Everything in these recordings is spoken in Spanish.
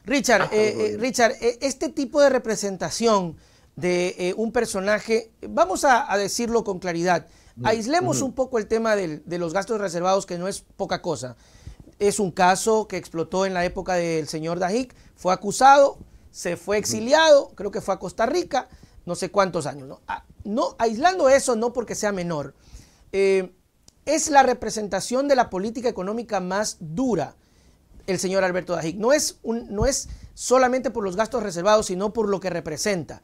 Richard, este tipo de representación de un personaje, vamos a decirlo con claridad, aislemos un poco el tema de los gastos reservados, que no es poca cosa. Es un caso que explotó en la época del señor Dajic, fue acusado, se fue exiliado, creo que fue a Costa Rica, no sé cuántos años. No, aislando eso, no porque sea menor, es la representación de la política económica más dura el señor Alberto Dajic. No es solamente por los gastos reservados, sino por lo que representa.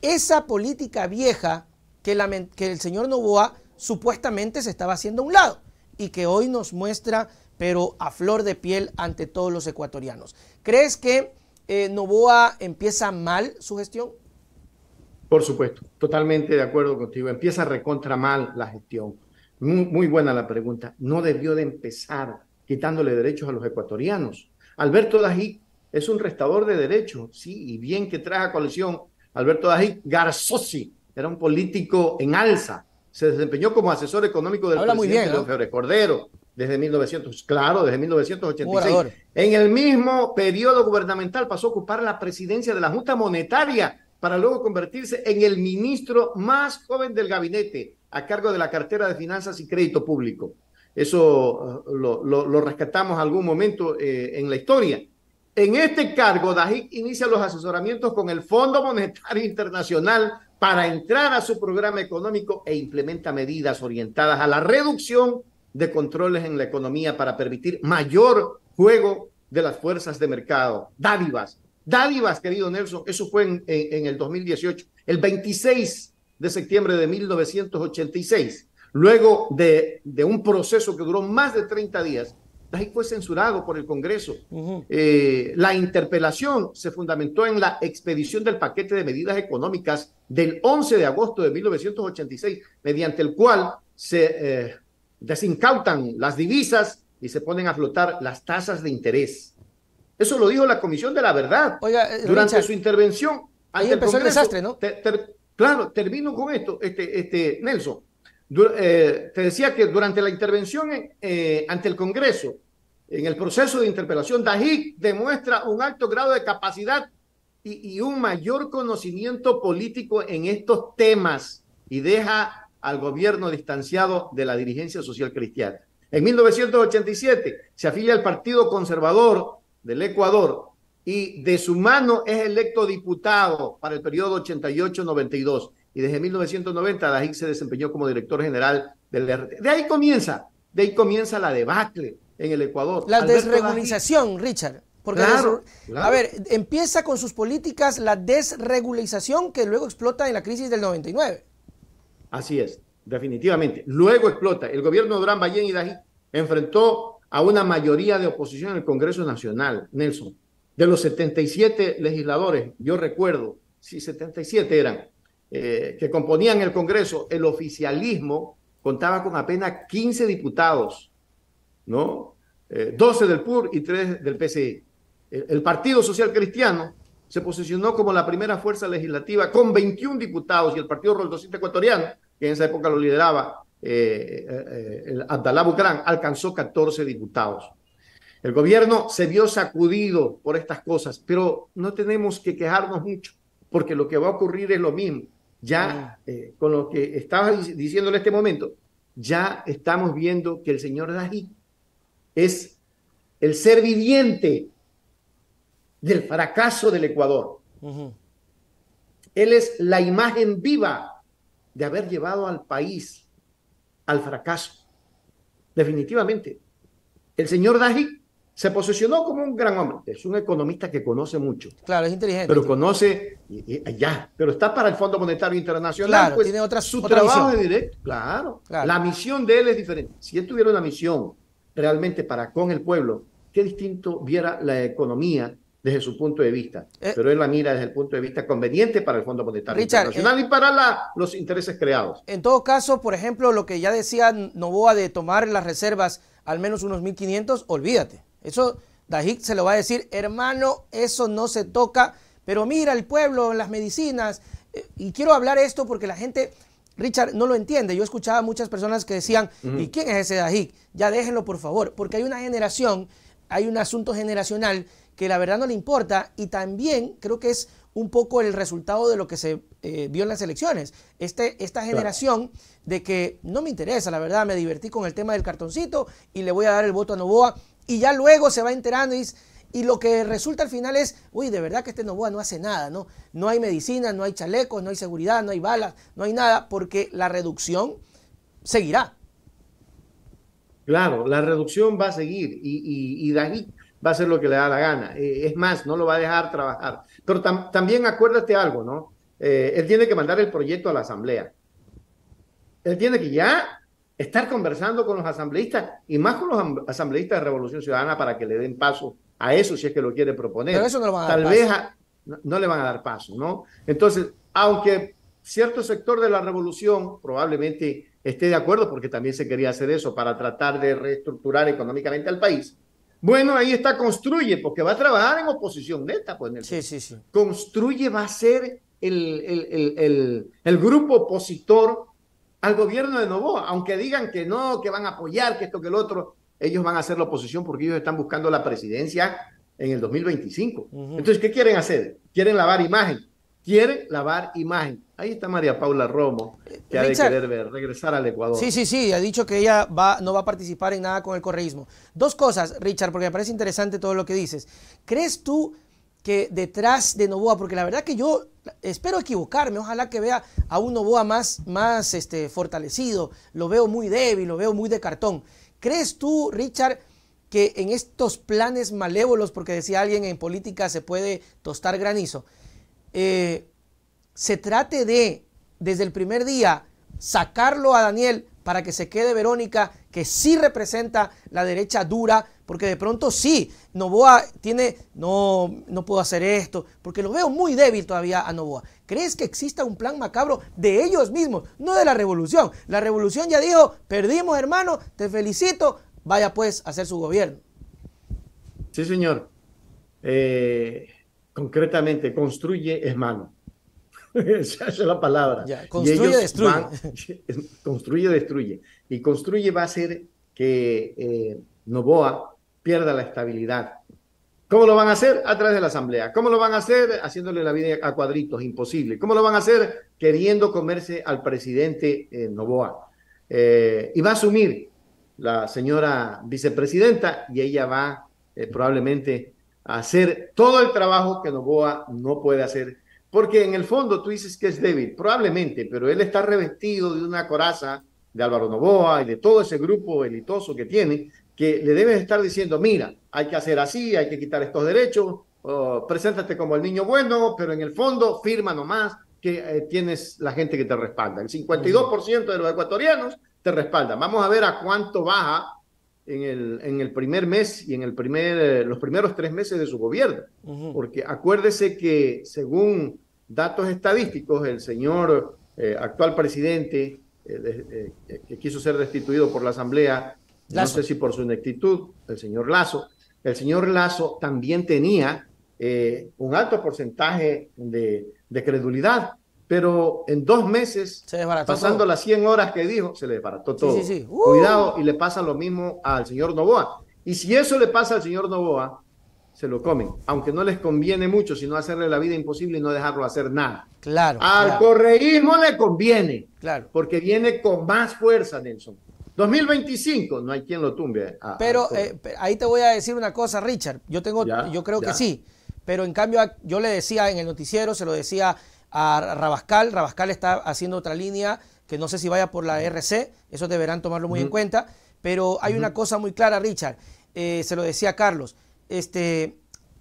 Esa política vieja que el señor Noboa supuestamente se estaba haciendo a un lado y que hoy nos muestra, pero a flor de piel ante todos los ecuatorianos. ¿Crees que Noboa empieza mal su gestión? Por supuesto, totalmente de acuerdo contigo. Empieza recontra mal la gestión. Muy buena la pregunta. No debió de empezar quitándole derechos a los ecuatorianos. Alberto Dajic es un restaurador de derechos, sí, y bien que trae a coalición Alberto Dajic Garzosi, era un político en alza, se desempeñó como asesor económico del presidente León Febres Cordero desde 1986. En el mismo periodo gubernamental pasó a ocupar la presidencia de la Junta Monetaria para luego convertirse en el ministro más joven del gabinete a cargo de la cartera de Finanzas y Crédito Público. Eso lo rescatamos algún momento en la historia. En este cargo, Dajic inicia los asesoramientos con el Fondo Monetario Internacional para entrar a su programa económico e implementa medidas orientadas a la reducción de controles en la economía para permitir mayor juego de las fuerzas de mercado. Dádivas, querido Nelson, eso fue en el 2018, el 26 de septiembre de 1986. Luego de un proceso que duró más de 30 días, Dajic fue censurado por el Congreso. La interpelación se fundamentó en la expedición del paquete de medidas económicas del 11 de agosto de 1986, mediante el cual se desincautan las divisas y se ponen a flotar las tasas de interés. Eso lo dijo la Comisión de la Verdad. Oiga, durante Richard, su intervención. Ahí empezó el desastre, ¿no? Claro, termino con esto, Nelson. Te decía que durante la intervención ante el Congreso, en el proceso de interpelación, Dajic demuestra un alto grado de capacidad y un mayor conocimiento político en estos temas y deja al gobierno distanciado de la dirigencia social cristiana. En 1987 se afilia al Partido Conservador del Ecuador y de su mano es electo diputado para el periodo 88-92. Y desde 1990 Dajic se desempeñó como director general del RT. De ahí comienza la debacle en el Ecuador. La desregulización, Richard. Porque claro. A ver, empieza con sus políticas la desregulización que luego explota en la crisis del 99. Así es, definitivamente. Luego explota. El gobierno de Durán Ballén y Dajic enfrentó a una mayoría de oposición en el Congreso Nacional, Nelson. De los 77 legisladores, yo recuerdo, sí, 77 eran, que componían el Congreso, el oficialismo contaba con apenas 15 diputados, ¿no? 12 del PUR y 3 del PCE. El Partido Social Cristiano se posicionó como la primera fuerza legislativa con 21 diputados y el Partido Roldosista Ecuatoriano, que en esa época lo lideraba el Abdalá Bucaram, alcanzó 14 diputados. El gobierno se vio sacudido por estas cosas, pero no tenemos que quejarnos mucho, porque lo que va a ocurrir es lo mismo. Ya con lo que estaba diciendo en este momento, ya estamos viendo que el señor Dajic es el ser viviente del fracaso del Ecuador. Él es la imagen viva de haber llevado al país al fracaso. Definitivamente. El señor Dajic se posicionó como un gran hombre. Es un economista que conoce mucho. Claro, es inteligente. Pero conoce, pero está para el Fondo Monetario Internacional. Claro, pues, tiene otra trabajo visión. es directo. Claro. La misión de él es diferente. Si él tuviera una misión realmente para con el pueblo, qué distinto viera la economía desde su punto de vista. Pero él la mira desde el punto de vista conveniente para el Fondo Monetario Internacional y para los intereses creados. En todo caso, por ejemplo, lo que ya decía Noboa de tomar las reservas al menos unos 1.500, olvídate. Eso Dajic se lo va a decir, hermano, eso no se toca, pero mira el pueblo, las medicinas. Y quiero hablar esto porque la gente, Richard, no lo entiende. Yo escuchaba a muchas personas que decían, ¿y quién es ese Dajic? Ya déjenlo, por favor, porque hay una generación, hay un asunto generacional que la verdad no le importa, y también creo que es un poco el resultado de lo que se vio en las elecciones. Esta generación de que no me interesa, la verdad, me divertí con el tema del cartoncito y le voy a dar el voto a Noboa, y ya luego se va enterando y lo que resulta al final es, uy, de verdad que este Noboa no hace nada, ¿no? No hay medicina, no hay chalecos, no hay seguridad, no hay balas, no hay nada, porque la reducción seguirá. Claro, la reducción va a seguir y David va a hacer lo que le da la gana. Es más, no lo va a dejar trabajar. Pero también acuérdate algo, ¿no? Él tiene que mandar el proyecto a la asamblea. Él tiene que ya estar conversando con los asambleístas y más con los asambleístas de Revolución Ciudadana para que le den paso a eso si es que lo quiere proponer. Pero eso no lo van a dar Tal vez no le van a dar paso, ¿no? Entonces, aunque cierto sector de la revolución probablemente esté de acuerdo, porque también se quería hacer eso para tratar de reestructurar económicamente al país, bueno, ahí está Construye, porque va a trabajar en oposición neta, pues, Nelson. Sí. Construye va a ser el grupo opositor al gobierno de Noboa, aunque digan que no, que van a apoyar, que esto, que el otro, ellos van a hacer la oposición porque ellos están buscando la presidencia en el 2025. Entonces, ¿qué quieren hacer? Quieren lavar imagen. Ahí está María Paula Romo, que Richard, ha de querer regresar al Ecuador. Sí, ha dicho que ella no va a participar en nada con el correísmo. Dos cosas, Richard, porque me parece interesante todo lo que dices. ¿Crees tú que detrás de Noboa, porque la verdad que yo espero equivocarme, ojalá que vea a un Noboa más fortalecido, lo veo muy débil, lo veo muy de cartón? ¿Crees tú, Richard, que en estos planes malévolos, porque decía alguien, en política se puede tostar granizo, se trate de, desde el primer día, sacarlo a Daniel para que se quede Verónica, que sí representa la derecha dura, porque de pronto sí, Noboa tiene, no puedo hacer esto, porque lo veo muy débil todavía a Noboa? ¿Crees que exista un plan macabro de ellos mismos, no de la revolución? La revolución ya dijo, perdimos, hermano, te felicito, vaya pues a hacer su gobierno. Sí, señor. Concretamente, Construye es mano. Esa es la palabra. Ya, construye, destruye. Construye, destruye. Y Construye va a hacer que Noboa pierda la estabilidad. ¿Cómo lo van a hacer? A través de la asamblea. ¿Cómo lo van a hacer? Haciéndole la vida a cuadritos, imposible. ¿Cómo lo van a hacer? Queriendo comerse al presidente Noboa. Y va a asumir la señora vicepresidenta y ella va probablemente a hacer todo el trabajo que Noboa no puede hacer. Porque en el fondo tú dices que es débil, probablemente, pero él está revestido de una coraza de Álvaro Noboa y de todo ese grupo elitoso que tiene, que le deben estar diciendo, mira, hay que hacer así, hay que quitar estos derechos, preséntate como el niño bueno, pero en el fondo firma nomás que tienes la gente que te respalda. El 52% de los ecuatorianos te respaldan. Vamos a ver a cuánto baja en el primer mes y en los primeros 3 meses de su gobierno. Porque acuérdese que según datos estadísticos, el señor actual presidente que quiso ser destituido por la Asamblea, Lasso, no sé si por su ineptitud, el señor Lasso también tenía un alto porcentaje de credulidad, pero en 2 meses, pasando todo. Las 100 horas que dijo, se le desbarató todo. Sí. Cuidado, y le pasa lo mismo al señor Noboa. Y si eso le pasa al señor Noboa, se lo comen, aunque no les conviene mucho, sino hacerle la vida imposible y no dejarlo hacer nada. Claro. Al correísmo le conviene, claro, porque viene con más fuerza, Nelson. 2025, no hay quien lo tumbe. Pero ahí te voy a decir una cosa, Richard. Yo creo que sí, pero en cambio yo le decía en el noticiero, se lo decía a Rabascal. Rabascal está haciendo otra línea que no sé si vaya por la RC, eso deberán tomarlo muy en cuenta, pero hay una cosa muy clara, Richard, se lo decía a Carlos,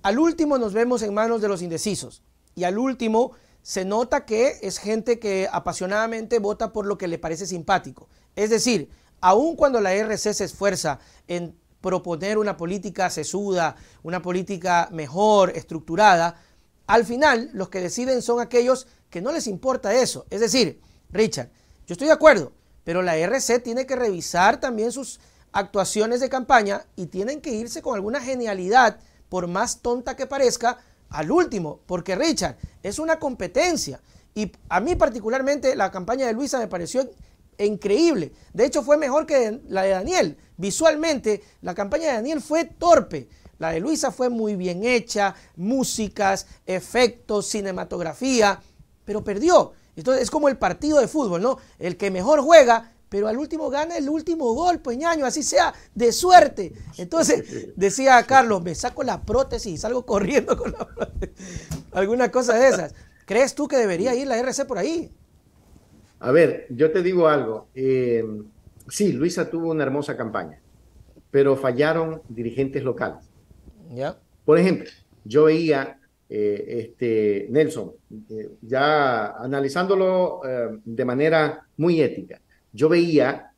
al último nos vemos en manos de los indecisos y al último se nota que es gente que apasionadamente vota por lo que le parece simpático. Es decir, aun cuando la RC se esfuerza en proponer una política sesuda, una política mejor, estructurada, al final los que deciden son aquellos que no les importa eso. Es decir, Richard, yo estoy de acuerdo, pero la RC tiene que revisar también sus actuaciones de campaña y tienen que irse con alguna genialidad, por más tonta que parezca, al último, porque Richard, es una competencia y a mí particularmente la campaña de Luisa me pareció increíble. De hecho fue mejor que la de Daniel. Visualmente la campaña de Daniel fue torpe, La de Luisa fue muy bien hecha, músicas, efectos, cinematografía, pero perdió. Entonces es como el partido de fútbol, ¿no? El que mejor juega, pero al último gana el último gol, pues ñaño, así sea de suerte. Entonces decía Carlos, me saco la prótesis y salgo corriendo con la prótesis. Alguna cosa de esas. ¿Crees tú que debería ir la RC por ahí? A ver, yo te digo algo. Sí, Luisa tuvo una hermosa campaña, pero fallaron dirigentes locales. ¿Ya? Por ejemplo, yo veía, Nelson, ya analizándolo de manera muy ética, yo veía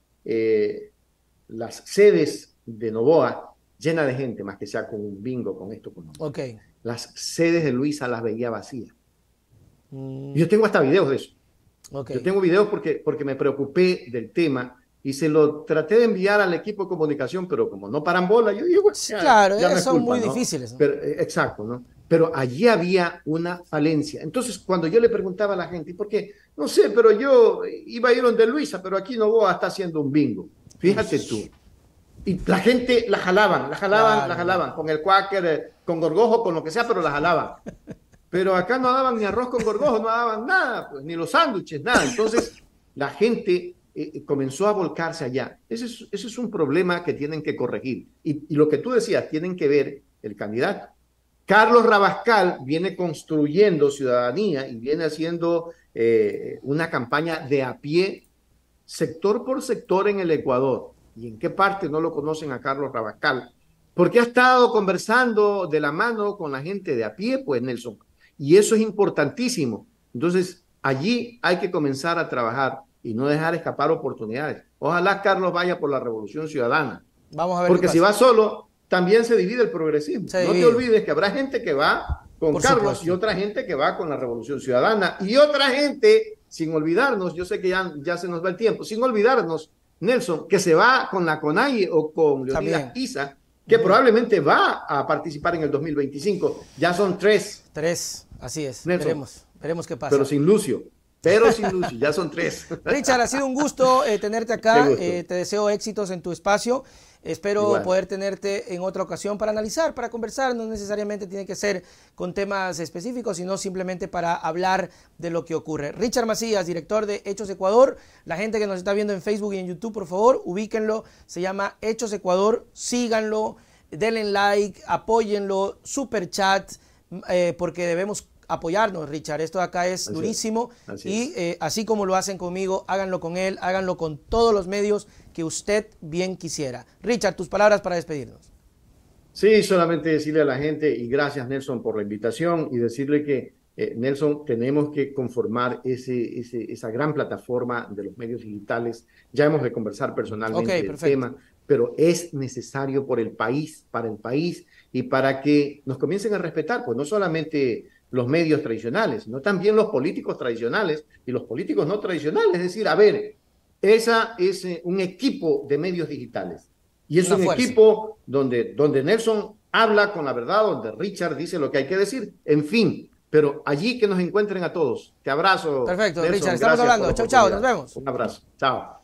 las sedes de Novoa llenas de gente, más que sea con un bingo, con esto, con otro. Ok. Las sedes de Luisa las veía vacías. Yo tengo hasta videos de eso. Okay. Yo tengo videos porque me preocupé del tema y se lo traté de enviar al equipo de comunicación, pero como no paran bola, yo digo, bueno, claro, ya no es son culpa, muy ¿no? difíciles, ¿no? Pero, exacto, ¿no? Pero allí había una falencia. Entonces, cuando yo le preguntaba a la gente, ¿por qué? No sé, pero yo iba a ir donde Luisa, pero aquí Novoa está haciendo un bingo. Fíjate tú. Y la gente la jalaban, claro, la jalaban, con el cuáquer, con gorgojo, con lo que sea, pero la jalaban. Pero acá no daban ni arroz con gorgojo, no daban nada, pues, ni los sándwiches, nada. Entonces, la gente comenzó a volcarse allá. Ese es un problema que tienen que corregir. Y lo que tú decías, tienen que ver el candidato. Carlos Rabascal viene construyendo ciudadanía y viene haciendo una campaña de a pie, sector por sector en el Ecuador. ¿Y en qué parte no lo conocen a Carlos Rabascal? Porque ha estado conversando de la mano con la gente de a pie, pues, Nelson. Y eso es importantísimo. Entonces, allí hay que comenzar a trabajar y no dejar escapar oportunidades. Ojalá Carlos vaya por la Revolución Ciudadana. Vamos a ver. Porque si va solo, también se divide el progresismo. No te olvides que habrá gente que va con Carlos y otra gente que va con la Revolución Ciudadana. Y otra gente, sin olvidarnos, yo sé que ya se nos va el tiempo, sin olvidarnos, Nelson, que se va con la CONAIE o con Leonidas Issa, que probablemente va a participar en el 2025. Ya son tres. Tres, así es. Nelson, veremos qué pasa. Pero sin Lucio, ya son tres. Richard, ha sido un gusto tenerte acá. Te deseo éxitos en tu espacio. Espero poder tenerte en otra ocasión para analizar, para conversar. No necesariamente tiene que ser con temas específicos, sino simplemente para hablar de lo que ocurre. Richard Macías, director de Hechos Ecuador. La gente que nos está viendo en Facebook y en YouTube, por favor, ubíquenlo. Se llama Hechos Ecuador. Síganlo, denle like, apóyenlo, super chat, porque debemos apoyarnos, Richard. Esto de acá es durísimo. Así como lo hacen conmigo, háganlo con él, háganlo con todos los medios que usted bien quisiera. Richard, tus palabras para despedirnos. Sí, solamente decirle a la gente, y gracias Nelson por la invitación, y decirle que Nelson, tenemos que conformar esa gran plataforma de los medios digitales. Ya hemos de conversar personalmente del tema, pero es necesario por el país, para el país, y para que nos comiencen a respetar, pues no solamente los medios tradicionales, sino también los políticos tradicionales y los políticos no tradicionales. Es decir, a ver, esa es un equipo de medios digitales. Y es un equipo donde Nelson habla con la verdad, donde Richard dice lo que hay que decir, en fin. Pero allí que nos encuentren a todos. Te abrazo. Perfecto, Nelson, Richard, estamos hablando. Chau, chau, nos vemos. Un abrazo. Chao.